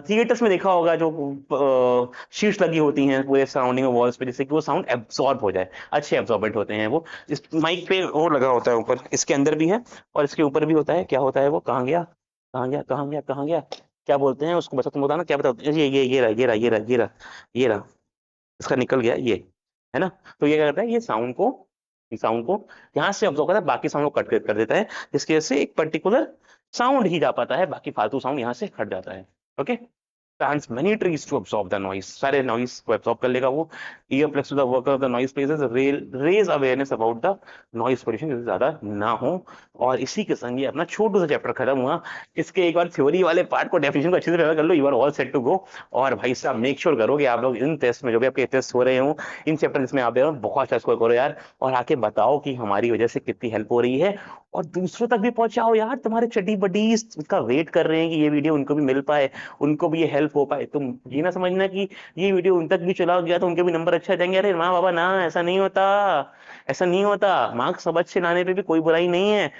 थिएटर्स में देखा होगा जो शीट्स लगी होती हैं पूरे सराउंडिंग वॉल्स पे, जिससे कि वो साउंड एब्सॉर्ब हो जाए, अच्छे एब्सॉर्बेंट होते हैं वो। इस माइक पे और लगा होता है ऊपर, इसके अंदर भी है और इसके ऊपर भी होता है, क्या होता है वो, कहाँ गया कहाँ गया कहाँ गया कहाँ गया, क्या बोलते हैं उसको, बता तुम बताना क्या बताओ, ये रहा ये रहा ये रहा ये रहा ये रहा, इसका निकल गया ये, है ना। तो ये क्या करता है, ये साउंड को यहाँ से ऑब्जर्व करता है, बाकी साउंड को कट कर देता है, जिसकी वजह से एक पर्टिकुलर साउंड ही जा पाता है, बाकी फालतू साउंड यहाँ से हट जाता है। Okay, plants many trees to absorb the noise, सारे noise को absorb कर लेगा वो। ear plugs to the worker of the noise places raise awareness about the noise pollution, जिससे ज्यादा ना हो। और इसी के संग ये अपना छोटू सा चैप्टर खत्म हुआ। इसके एक बार थ्योरी वाले पार्ट को, डेफिनेशन को अच्छे से कर लो, you are all set to go. और भाई साहब मेक श्योर करो कि आप लोग इन टेस्ट में, जो भी आपके टेस्ट हो रहे हो, इन चैप्टर जिसमें आप दे रहे हो, बहुत अच्छा स्कोर करो यार, और आके बताओ कि हमारी वजह से कितनी हेल्प हो रही है, और दूसरों तक भी पहुंचाओ यार, तुम्हारे चड्डी बडीज उसका वेट कर रहे हैं कि ये वीडियो उनको भी मिल पाए, उनको भी ये हेल्प हो पाए। तुम ये ना समझना कि ये वीडियो उन तक भी चला गया तो उनके भी नंबर अच्छे आ जाएंगे, अरे माँ बाबा ना, ऐसा नहीं होता, ऐसा नहीं होता। मार्क्स सब अच्छे लाने पे भी कोई बुराई नहीं है,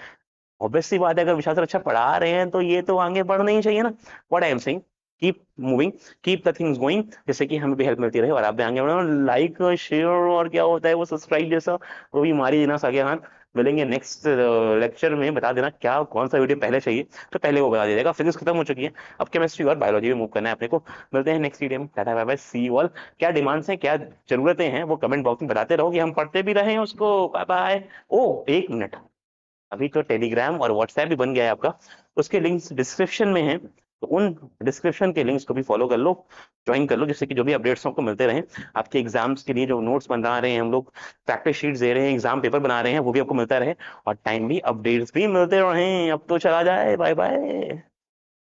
ऑब्वियस सी बात है, अगर विशाल सर अच्छा पढ़ा रहे हैं तो ये तो आगे बढ़ना ही चाहिए ना। What I am saying, keep moving, keep the things going, जैसे कि हमें भी हेल्प मिलती रहे और आप भी आगे बढ़ो। लाइक शेयर और क्या होता है वो सब्सक्राइब जैसा, वो भी हमारी देना आगे हाथ। मिलेंगे नेक्स्ट लेक्चर में, बता देना क्या कौन सा वीडियो पहले चाहिए, तो पहले वो बता दीजिएगा। फिजिक्स खत्म हो चुकी है, अब केमिस्ट्री और बायोलॉजी में मूव करना है अपने को। मिलते हैं नेक्स्ट वीडियो में, tata bye bye, see you all. क्या डिमांड्स हैं, क्या जरूरतें हैं, वो कमेंट बॉक्स में बताते रहो कि हम पढ़ते भी रहें उसको। Bye bye. ओ एक मिनट, अभी तो टेलीग्राम और व्हाट्सएप भी बन गया है आपका, उसके लिंक्स डिस्क्रिप्शन में हैं, तो उन डिस्क्रिप्शन के लिंक्स को भी फॉलो कर लो, ज्वाइन कर लो, जिससे कि जो भी अपडेट्स आपको मिलते रहें। आपके एग्जाम्स के लिए जो नोट्स बना रहे हैं हम लोग, प्रैक्टिस शीट्स दे रहे हैं, एग्जाम पेपर बना रहे हैं, वो भी आपको मिलता रहे, और टाइम भी अपडेट्स भी मिलते रहें। अब तो चला जाए, बाय बाय।